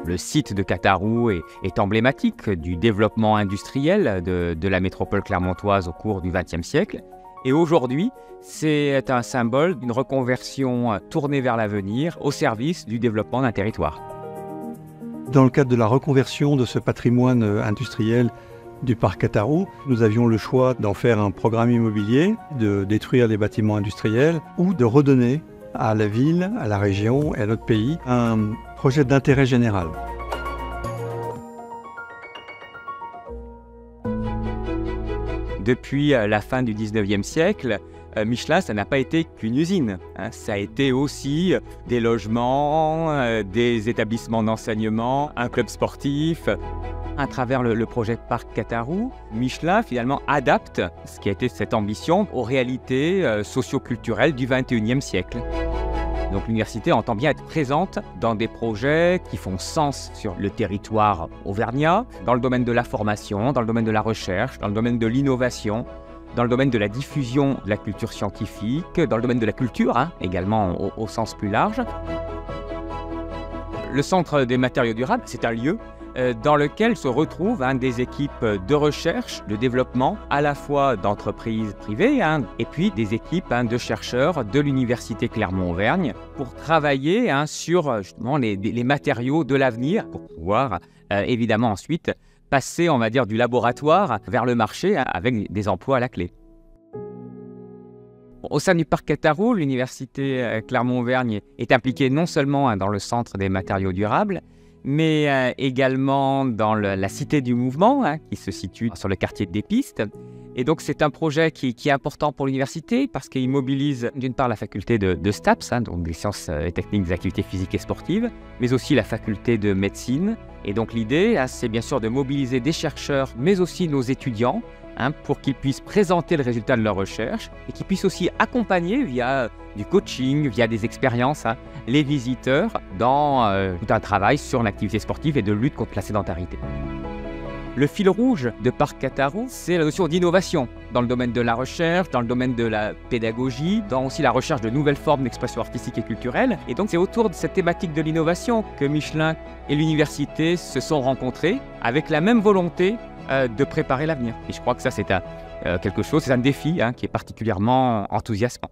Le site de Catarou est emblématique du développement industriel de la métropole clermontoise au cours du XXe siècle. Et aujourd'hui, c'est un symbole d'une reconversion tournée vers l'avenir au service du développement d'un territoire. Dans le cadre de la reconversion de ce patrimoine industriel du parc Catarou, nous avions le choix d'en faire un programme immobilier, de détruire les bâtiments industriels ou de redonner à la ville, à la région et à notre pays un projet d'intérêt général. Depuis la fin du XIXe siècle, Michelin, ça n'a pas été qu'une usine. Ça a été aussi des logements, des établissements d'enseignement, un club sportif. À travers le projet Parc Catarou, Michelin finalement adapte ce qui a été cette ambition aux réalités socio-culturelles du XXIe siècle. Donc l'université entend bien être présente dans des projets qui font sens sur le territoire auvergnat, dans le domaine de la formation, dans le domaine de la recherche, dans le domaine de l'innovation, dans le domaine de la diffusion de la culture scientifique, dans le domaine de la culture, également au sens plus large. Le Centre des matériaux durables, c'est un lieu dans lequel se retrouvent des équipes de recherche, de développement, à la fois d'entreprises privées et puis des équipes de chercheurs de l'Université Clermont-Auvergne pour travailler sur justement les matériaux de l'avenir pour pouvoir évidemment ensuite passer, on va dire, du laboratoire vers le marché avec des emplois à la clé. Au sein du parc Catarou, l'Université Clermont-Auvergne est impliquée non seulement dans le Centre des matériaux durables, mais également dans la Cité du Mouvement, qui se situe sur le quartier des Pistes. Et donc c'est un projet qui est important pour l'université parce qu'il mobilise d'une part la faculté de STAPS, donc des sciences et techniques des activités physiques et sportives, mais aussi la faculté de médecine. Et donc l'idée, c'est bien sûr de mobiliser des chercheurs, mais aussi nos étudiants, pour qu'ils puissent présenter le résultat de leur recherche et qu'ils puissent aussi accompagner via du coaching, via des expériences, les visiteurs dans tout un travail sur l'activité sportive et de lutte contre la sédentarité. Le fil rouge de Parc Catarou, c'est la notion d'innovation dans le domaine de la recherche, dans le domaine de la pédagogie, dans aussi la recherche de nouvelles formes d'expression artistique et culturelle. Et donc c'est autour de cette thématique de l'innovation que Michelin et l'université se sont rencontrés avec la même volonté de préparer l'avenir. Et je crois que ça c'est quelque chose, c'est un défi qui est particulièrement enthousiasmant.